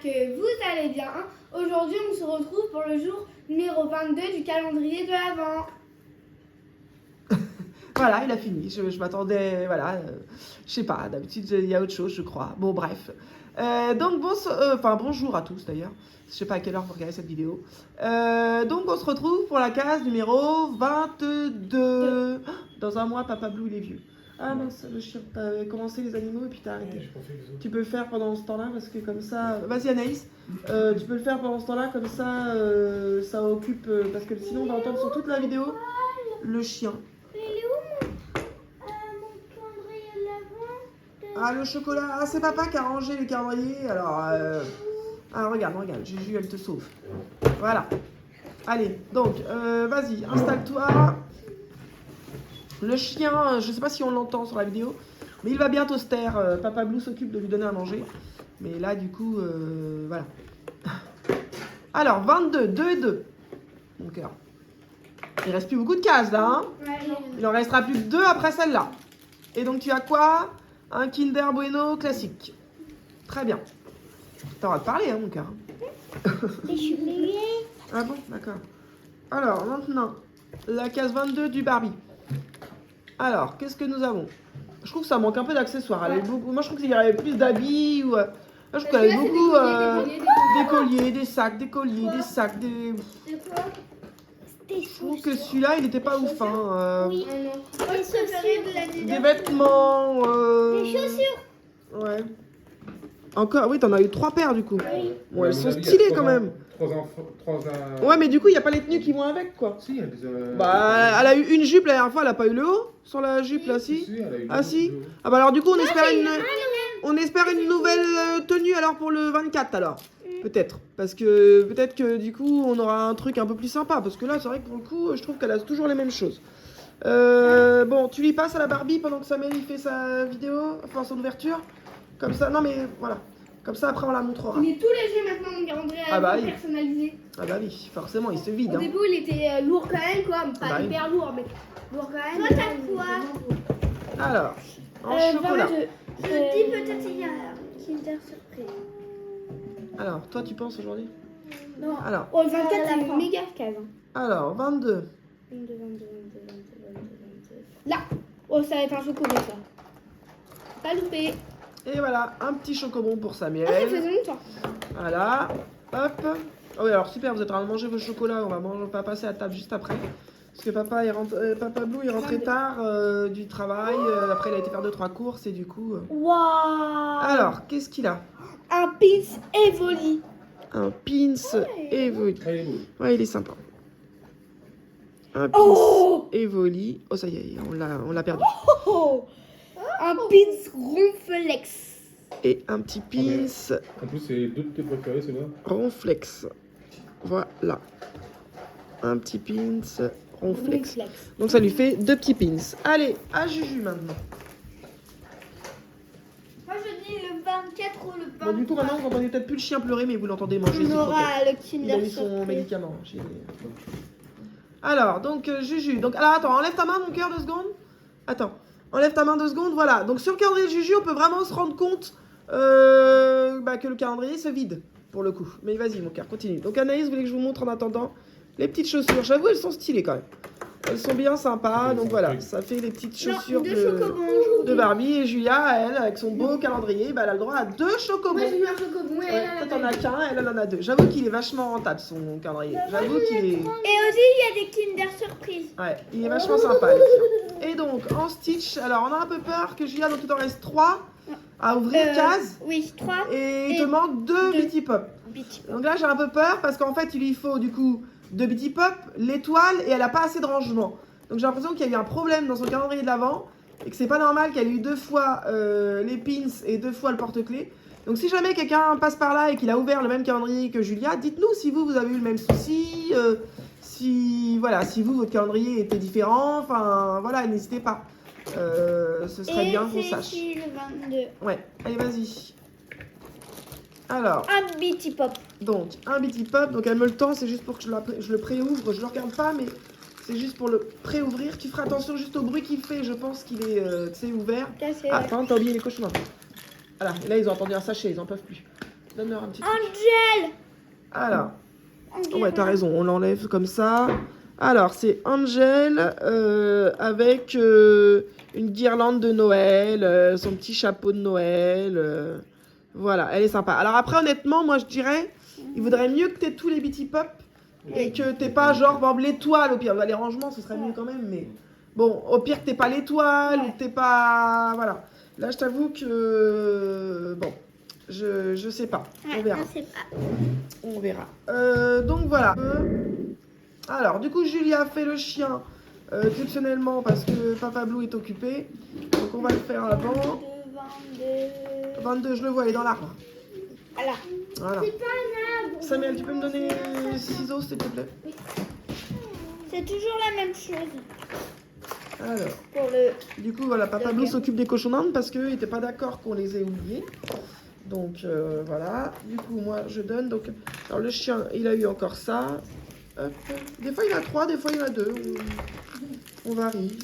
que vous allez bien. Aujourd'hui, on se retrouve pour le jour numéro 22 du calendrier de l'Avent. Voilà, il a fini. Je m'attendais, voilà, je sais pas, d'habitude il y a autre chose, je crois. Bon, bref. Donc, bonjour à tous d'ailleurs. Je sais pas à quelle heure vous regardez cette vidéo. Donc, on se retrouve pour la case numéro 22. Dans un mois, Papa Blue, il est vieux. Ah mince, le chien, t'avais commencé les animaux et puis t'as arrêté. Tu peux le faire pendant ce temps-là parce que comme ça... Vas-y Anaïs, tu peux le faire pendant ce temps-là, comme ça, ça occupe... parce que sinon on va entendre sur toute la vidéo le chien. Mais il est où mon calendrier de l'Avent? Ah, le chocolat. Ah, c'est papa qui a rangé les calendriers. Alors, ah, regarde, Juju, elle te sauve. Voilà. Allez, donc, vas-y, installe-toi. Le chien, je sais pas si on l'entend sur la vidéo, mais il va bientôt se taire. Papa Blue s'occupe de lui donner à manger. Mais là, du coup, voilà. Alors, 22, 2 et 2. Mon cœur. Il reste plus beaucoup de cases, là, hein. Il en restera plus que 2 après celle-là. Et donc, tu as quoi? Un Kinder Bueno classique. Très bien. T'as le droit de parler, hein, mon cœur. Je suis bébé. Ah bon, d'accord. Alors, maintenant, la case 22 du Barbie. Alors, qu'est-ce que nous avons? Je trouve que ça manque un peu d'accessoires. Moi, je trouve qu'il y aurait plus d'habits. Ou... Là, je trouve qu'il y avait beaucoup des colliers, des sacs, des colliers, des sacs, des... Je trouve que celui-là, il n'était pas ouf. Hein. Oui. Des chaussures. Des vêtements. Des chaussures. Ouais. Encore, oui, t'en as eu 3 paires du coup. Oui. Ouais, elles sont stylées quand même. 3 ans. Ouais, mais du coup, il n'y a pas les tenues qui vont avec quoi. Si, il y a des. Bah, elle a eu une jupe la dernière fois, elle a pas eu le haut sur la jupe là, si. elle a eu Ah, si. Ah, bah alors, du coup, on espère une nouvelle tenue alors pour le 24 alors. Peut-être. Parce que peut-être que du coup, on aura un truc un peu plus sympa. Parce que là, c'est vrai que pour le coup, je trouve qu'elle a toujours les mêmes choses. Bon, tu lui passes à la Barbie pendant que Samuel il fait sa vidéo, enfin son ouverture. Comme ça, non mais voilà. Comme ça, après, on la montrera. Il est tout léger maintenant, mon calendrier oui. personnalisé. Ah bah oui, forcément, il se vide. Au début, il était lourd quand même, quoi. Pas Bah hyper lourd, mais lourd quand même. Toi, t'as quoi? Alors, en chocolat. Je dis peut-être il y a Kinder Surprise. Alors, toi, tu penses aujourd'hui? Non. Alors, Oh, le 24, c'est une méga case. alors, 22. 22. Là. Oh, ça va être un chocolat, ça. Pas loupé. Et voilà, un petit chocobon pour Samuel. Ah, ça faisait longtemps. Voilà, hop. Ah oui, alors super, vous êtes en train de manger vos chocolats. On va passer à table juste après. Parce que Papa Blue est rentré tard du travail. Après, il a été faire 2-3 courses et du coup... Waouh. Alors, qu'est-ce qu'il a? Un pins Evoli. Un pins Evoli. Ah, il est beau. Ouais, il est sympa. Un pins Evoli. Oh, ça y est, on l'a perdu. Oh. Un pins Ronflex. Et un petit pins En plus, c'est 2 de tes préférés, celui-là. Ronflex. Voilà. Un petit pins Ronflex. Donc ça lui fait 2 petits pins. Allez, à Juju maintenant. Moi je dis le 24 ou le 23. Bon, du coup, maintenant, vous n'entendez peut-être plus le chien pleurer, mais vous l'entendez manger. On aura le Il a Kinder eu son Surprise. médicament. Alors, donc, Juju. Donc, alors, attends, enlève ta main, mon cœur, 2 secondes. Attends, enlève ta main 2 secondes. Voilà. Donc, sur le calendrier de Juju, on peut vraiment se rendre compte que le calendrier se vide, pour le coup. Mais vas-y, mon cœur, continue. Donc, Anaïs, vous voulez que je vous montre en attendant les petites chaussures. J'avoue, elles sont stylées quand même. Elles sont bien sympas. Donc, voilà, ça fait les petites chaussures de Barbie. Et Julia, elle, avec son beau calendrier, elle a le droit à 2 chocobons. Moi j'ai eu un chocobon et Ouais, toi, t'en as qu'un, elle en a 2. J'avoue qu'il est vachement rentable, son calendrier. J'avoue qu'il est... Et aussi il y a des Kinder Surprise. Ouais, il est vachement sympa, les tiens. Et donc, en Stitch, alors on a un peu peur que Julia, donc il t'en reste 3 à ouvrir case. Oui, 3. Et il te manque 2 Bitty Pop. Bitty. Donc là, j'ai un peu peur parce qu'en fait, il lui faut du coup 2 Bitty Pop, l'étoile, et elle a pas assez de rangement. Donc j'ai l'impression qu'il y a eu un problème dans son calendrier de l'Avent et que c'est pas normal qu'elle ait eu 2 fois les pins et 2 fois le porte-clés. Donc si jamais quelqu'un passe par là et qu'il a ouvert le même calendrier que Julia, dites-nous si vous avez eu le même souci, si vous, votre calendrier était différent, enfin voilà, n'hésitez pas. Ce serait bien qu'on sache. Et le 22. Ouais, allez, vas-y. Alors, Un Bitty Pop. donc, un Bitty Pop, donc elle me le tend, c'est juste pour que je le pré-ouvre, je le regarde pas, mais c'est juste pour le pré-ouvrir. Tu feras attention juste au bruit qu'il fait, je pense qu'il est, ouvert. Cassé, Ah, ouais. attends, t'as oublié les cochons. Voilà, et là ils ont entendu un sachet, ils en peuvent plus. Donne-leur un petit truc. Angel. Alors, Angel. ouais, t'as raison, on l'enlève comme ça. Alors, c'est Angel avec une guirlande de Noël, son petit chapeau de Noël. Voilà, elle est sympa. Alors après, honnêtement, moi je dirais, il vaudrait mieux que t'aies tous les Bitty Pop et que t'aies pas genre par exemple, l'étoile au pire. Bah, les rangements, ce serait mieux quand même, mais bon, au pire que t'aies pas l'étoile ou que t'aies pas... Voilà. Là, je t'avoue que... Bon, je sais pas. On verra. Je sais pas. On verra. Donc voilà. Alors, du coup, Julia a fait le chien exceptionnellement parce que Papa Blue est occupé. Donc on va le faire avant. 22. 22, je le vois, il est dans l'arbre. Voilà. Voilà. C'est pas un arbre. Samuel, tu peux me donner les ciseaux, s'il te plaît? C'est toujours la même chose. Alors, Pour le... du coup, voilà, Papa Blue s'occupe des cochons d'Inde parce qu'il n'était pas d'accord qu'on les ait oubliés. Donc, voilà. Du coup, moi, je donne. Donc, alors, le chien, il a eu encore ça. Hop. Des fois, il a 3, des fois, il a 2. On varie.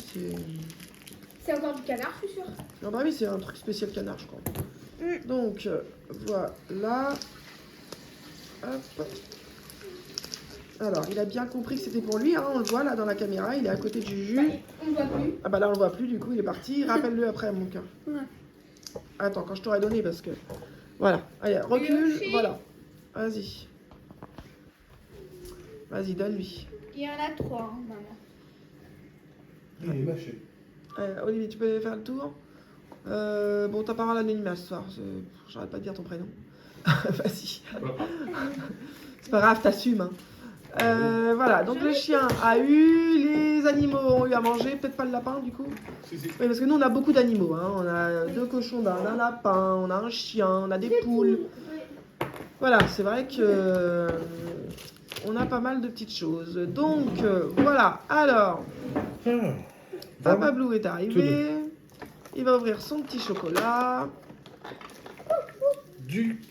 C'est encore du canard, je suis sûre. Ah bah oui, c'est un truc spécial canard, je crois. Donc, voilà. Hop. Alors, il a bien compris que c'était pour lui, hein, on le voit là dans la caméra, il est à côté de Juju. On ne voit plus. Ah bah là, on le voit plus, du coup, il est parti. Rappelle-le après, mon cœur. Ouais. Attends, quand je t'aurai donné, parce que... Voilà, allez, recule, voilà. Vas-y. Vas-y, donne-lui. Il y en a 3, hein, maman. Il est mâché. Olivier, tu peux faire le tour. Bon, t'as pas mal l'anonymat ce soir. J'arrête pas de dire ton prénom. Vas-y. C'est pas grave, t'assumes. Hein. Voilà, donc le chien a eu, les animaux ont eu à manger, peut-être pas le lapin du coup. Si, si. Oui, parce que nous on a beaucoup d'animaux. Hein. On a 2 cochons d'Inde, un lapin, on a un chien, on a des poules. Voilà, c'est vrai que on a pas mal de petites choses. Donc voilà, alors. Papa Blue est arrivé. Il va ouvrir son petit chocolat. Du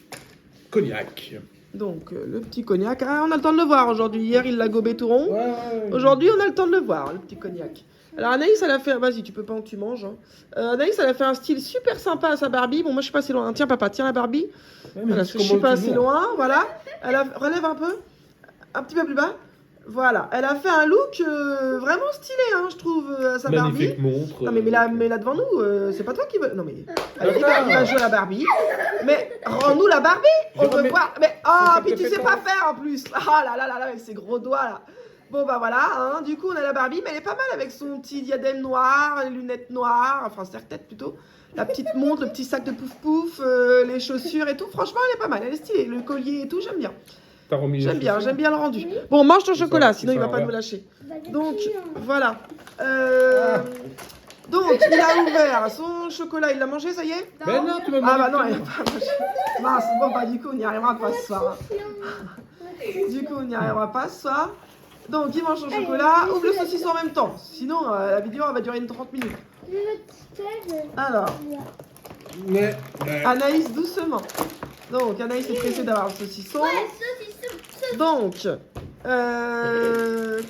cognac. Donc, le petit cognac. Ah, on a le temps de le voir aujourd'hui. Hier, il l'a gobé tout rond. Ouais. Aujourd'hui, on a le temps de le voir, le petit cognac. Alors, Anaïs, elle a fait... Vas-y, tu peux pas, tu manges. Hein. Anaïs, elle a fait un style super sympa à sa Barbie. Bon, moi, je suis pas assez loin. Tiens, papa, tiens la Barbie. Ouais, Voilà, parce que je suis pas assez loin. Voilà. Elle a... Relève un peu. Un petit peu plus bas. Voilà. Elle a fait un look vraiment stylé, hein, je trouve, à sa Barbie. Magnifique montre. Non mais là devant nous, c'est pas toi qui veux. Non mais allez, il va jouer à la Barbie. Mais rends-nous la Barbie. On veut voir. Mais oh, puis tu sais pas faire en plus. Ah là là là là avec ses gros doigts là. Bon bah voilà, hein, du coup on a la Barbie, mais elle est pas mal avec son petit diadème noir, les lunettes noires, enfin serre-tête plutôt, la petite montre, le petit sac de pouf pouf, les chaussures et tout. Franchement elle est pas mal, elle est stylée, le collier et tout, j'aime bien. J'aime bien le rendu. Bon, mange ton chocolat, sinon il va pas nous lâcher. Donc, voilà. Donc, il a ouvert son chocolat, il l'a mangé, ça y est? Ben non, tu m'as Ah bah non, il a pas mangé. Mince, bon bah du coup, on n'y arrivera pas ce soir. Du coup, on n'y arrivera pas ce soir. Donc, il mange son chocolat, ouvre le saucisson en même temps. Sinon, la vidéo, elle va durer 30 minutes. Alors, Anaïs, doucement. Donc, Anaïs est pressée d'avoir le saucisson. Donc,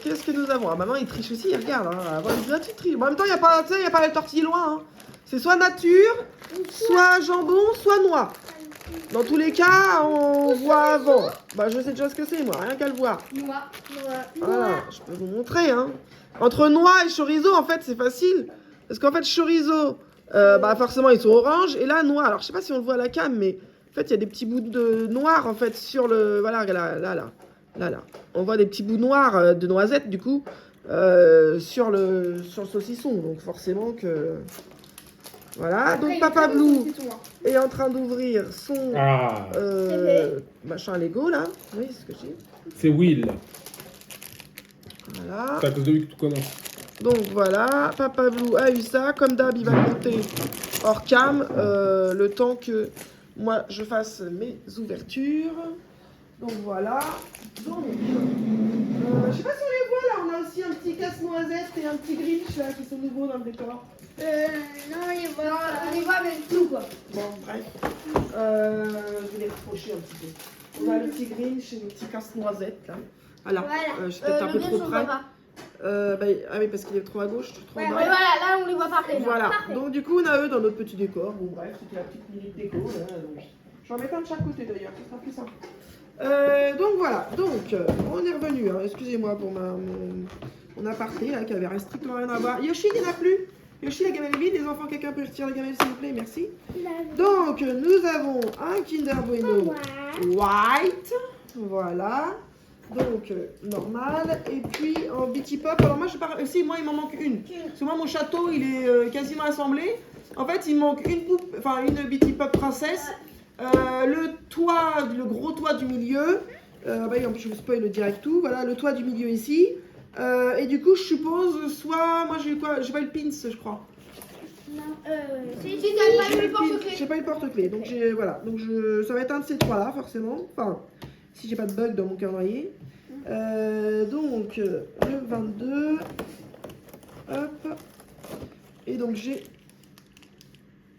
qu'est-ce que nous avons? Ah, maman, il triche aussi, il regarde. Hein. Tu triches. Bon, en même temps, il n'y a pas la tortille loin. Hein. C'est soit nature, soit jambon, soit noix. Dans tous les cas, on voit avant. Bah, je sais déjà ce que c'est, moi, rien qu'à le voir. Voilà, je peux vous montrer. Hein. Entre noix et chorizo, en fait, c'est facile. Parce qu'en fait, chorizo, bah, forcément, ils sont orange. Et là, noix. Alors, je sais pas si on le voit à la cam, mais en fait, il y a des petits bouts de noir, en fait, sur le... Voilà, là. On voit des petits bouts noirs de noisettes, du coup, sur le saucisson. Donc, forcément que... Voilà, donc Papa Blue est en train d'ouvrir son machin Lego, là. Oui, c'est ce que je dis. C'est Will. Voilà. C'est à cause de lui que tout commence. Donc voilà, Papa Blue a eu ça. Comme d'hab, il va compter hors cam le temps que moi je fasse mes ouvertures. Donc voilà. Donc, je sais pas si on les voit là, on a aussi un petit casse-noisette et un petit Grinch là qui sont nouveaux dans le décor. Non, on les voit avec tout quoi. Bon, bref. Je vais les rapprocher un petit peu. On a le petit Grinch et le petit casse-noisette là. Voilà. Je suis peut-être un peu trop près. Ah oui, parce qu'il est trop à gauche, trop en bas. Voilà, là on les voit parfait. Voilà. Donc du coup, on a eux dans notre petit décor. Bon, bref, c'était la petite minute déco. Là, donc, J'en mets un de chaque côté d'ailleurs, ce sera plus simple. Donc voilà, donc on est revenu. Hein. Excusez-moi pour mon aparté là, qui avait strictement rien à voir. Yoshi, il n'y en a plus. Yoshi, la gamelle est vide. Les enfants, quelqu'un peut retirer la gamelle s'il vous plaît, merci. Donc nous avons un Kinder Bueno White. Voilà. Donc normal. Et puis en Bitty Pop. Alors moi je parle. Si moi il m'en manque une. Parce que moi mon château il est quasiment assemblé. En fait il me manque une poupe, enfin une Bitty Pop princesse. Le toit, le gros toit du milieu. Bah, en plus je vous spoil le direct tout. Voilà le toit du milieu ici. Et du coup je suppose soit moi j'ai eu quoi? J'ai pas eu le pins je crois. Non, si t'as pas eu le porte-clés. J'ai pas eu le porte-clés. Donc j'ai voilà. Donc ça va être un de ces trois là forcément. Enfin si j'ai pas de bug dans mon calendrier. Donc le 22. Hop. Et donc j'ai.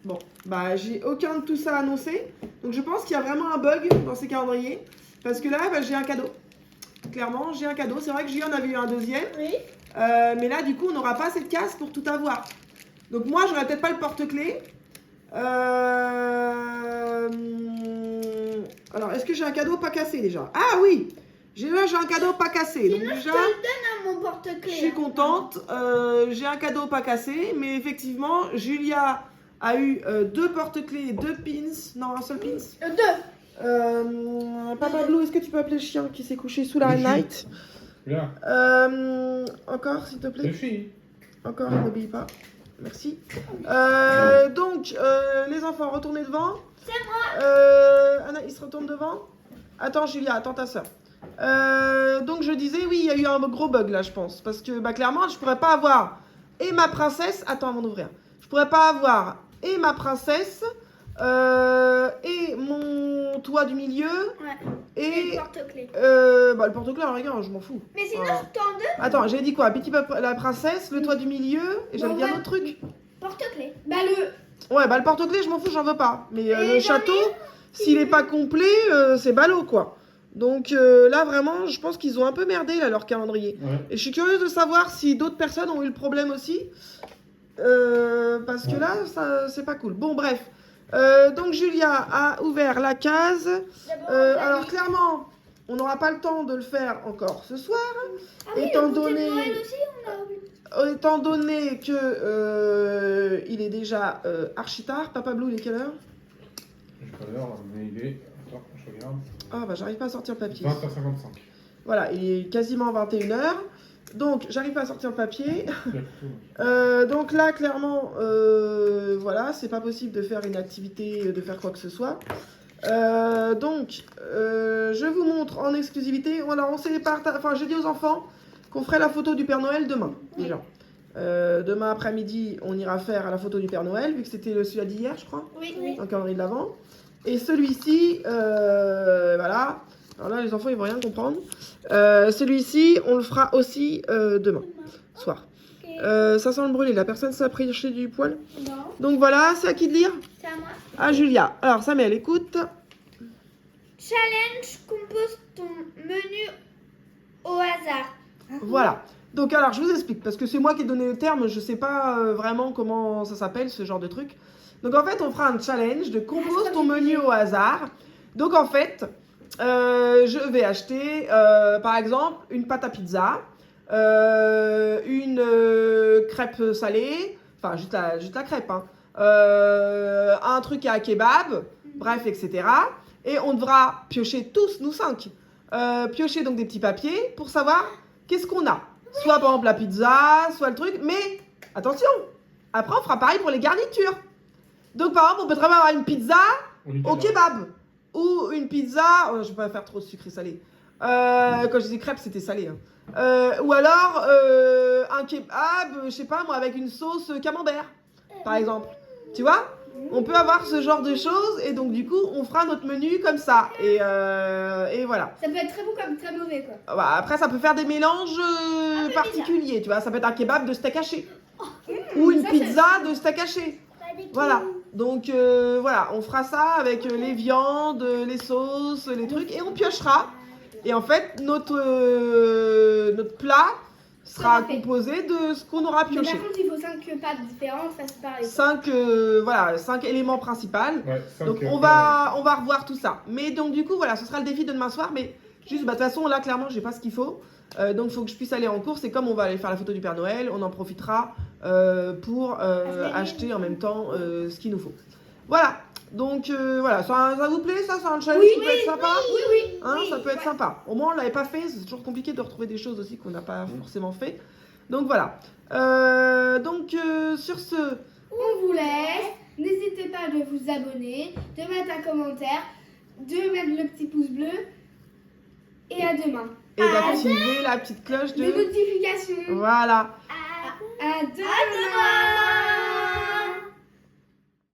Bon, bah j'ai aucun de tout ça annoncé. Donc je pense qu'il y a vraiment un bug dans ces calendriers. Parce que là, bah, j'ai un cadeau. Clairement, j'ai un cadeau. C'est vrai que Julie en avait eu un deuxième. Oui. Mais là, du coup, on n'aura pas cette case pour tout avoir. Donc moi, j'aurais peut-être pas le porte-clés. Alors, est-ce que j'ai un cadeau pas cassé déjà? Ah oui! J'ai un cadeau pas cassé. Donc Sinon, déjà, je te le donne à mon porte-clés. je suis contente. J'ai un cadeau pas cassé. Mais effectivement, Julia a eu deux porte-clés et deux pins. Non, un seul pins. Deux. Papa Blue, est-ce que tu peux appeler le chien qui s'est couché sous la Le chien. night? Là. Encore, s'il te plaît. Yoshi. Encore, il n'obéit pas. Merci. Donc, les enfants, retournez devant. C'est moi. Anna, il se retourne devant. Attends, Julia, attends ta soeur. Donc, je disais, oui, il y a eu un gros bug là, je pense. Parce que, bah, clairement, je pourrais pas avoir et ma princesse. Attends, avant d'ouvrir. Je pourrais pas avoir et ma princesse et mon toit du milieu. Ouais. Et le porte-clés. bah, le porte-clés, regarde, je m'en fous. Mais sinon, Ah. je t'en donne. Attends, j'ai dit quoi? Bitty Pop, la princesse, le toit du milieu, et j'avais dit un autre truc. Porte-clés. Bah, le. Ouais, bah le porte-clés, je m'en fous, j'en veux pas. Mais Et le j'en château, ai s'il est pas complet, c'est ballot, quoi. Donc là, vraiment, je pense qu'ils ont un peu merdé, là, leur calendrier. Ouais. Et je suis curieuse de savoir si d'autres personnes ont eu le problème aussi. Parce que là, ça, c'est pas cool. Bon, bref. Donc Julia a ouvert la case. D'abord, Alors clairement, on n'aura pas le temps de le faire encore ce soir. ah oui, étant le goûter donné- de Noël aussi, on a oublié. Étant donné que il est déjà archi tard. Papa Blue, il est quelle heure? J'ai pas l'heure, mais il est. Attends, je regarde. Ah bah j'arrive pas à sortir le papier. 20h55. Voilà, il est quasiment 21h. Donc j'arrive pas à sortir le papier. Il y a tout. Donc là, clairement, voilà, c'est pas possible de faire une activité, de faire quoi que ce soit. Donc, je vous montre en exclusivité. Alors, on s'est enfin, j'ai dit aux enfants qu'on ferait la photo du Père Noël demain, déjà. Demain après-midi, on ira faire la photo du Père Noël, vu que c'était celui d'hier, je crois, Oui. dans le calendrier de l'Avent. Et celui-ci, voilà. Alors là, les enfants, ils vont rien comprendre. Celui-ci, on le fera aussi demain soir. Ça sent le brûlé, la personne s'est approchée du poil. Non, Donc voilà, c'est à qui de lire? c'est à moi. À Julia. Alors, Samuel, écoute. Challenge, compose ton menu au hasard. Voilà. Donc, alors, je vous explique, parce que c'est moi qui ai donné le terme, je sais pas vraiment comment ça s'appelle, ce genre de truc. Donc, en fait, on fera un challenge de compose ton menu au hasard. Donc, en fait, je vais acheter, par exemple, une pâte à pizza, une crêpe salée, enfin, juste la crêpe, hein, un truc à kebab, bref, etc. Et on devra piocher tous, nous 5, piocher donc des petits papiers pour savoir qu'est-ce qu'on a. Soit par exemple la pizza, soit le truc, mais attention, après on fera pareil pour les garnitures. Donc par exemple, on peut très bien avoir une pizza au kebab, ou une pizza, oh, je vais pas faire trop sucré salé. Quand je disais crêpe, c'était salé. Hein. Ou alors un kebab, je sais pas moi, avec une sauce camembert, par exemple. Tu vois? On peut avoir ce genre de choses et donc du coup on fera notre menu comme ça et voilà. Ça peut être très bon comme très mauvais quoi. Bah, après ça peut faire des mélanges peu particuliers, tu vois, ça peut être un kebab de steak haché ou une ça, pizza de steak haché. Voilà, donc voilà, on fera ça avec les viandes, les sauces, les trucs et on piochera. Et en fait notre plat sera Tout à fait. composé de ce qu'on aura Mais pioché. par contre, il faut 5 pattes différentes, ça c'est pareil. 5 éléments principaux. Ouais, Donc on va revoir tout ça. Mais donc du coup voilà, ce sera le défi de demain soir. Mais juste de toute façon là clairement j'ai pas ce qu'il faut. Donc il faut que je puisse aller en course. Et comme on va aller faire la photo du Père Noël, on en profitera pour acheter en même temps ce qu'il nous faut. Voilà. Donc voilà, ça vous plaît ça? C'est un challenge qui peut être sympa? Oui. Hein, ça peut être sympa. Au moins on l'avait pas fait. C'est toujours compliqué de retrouver des choses aussi qu'on n'a pas forcément fait. Donc voilà. Sur ce, On vous laisse. N'hésitez pas de vous abonner, de mettre un commentaire, de mettre le petit pouce bleu. Et à demain. et d'activer la petite cloche De de... notification. Voilà. À demain.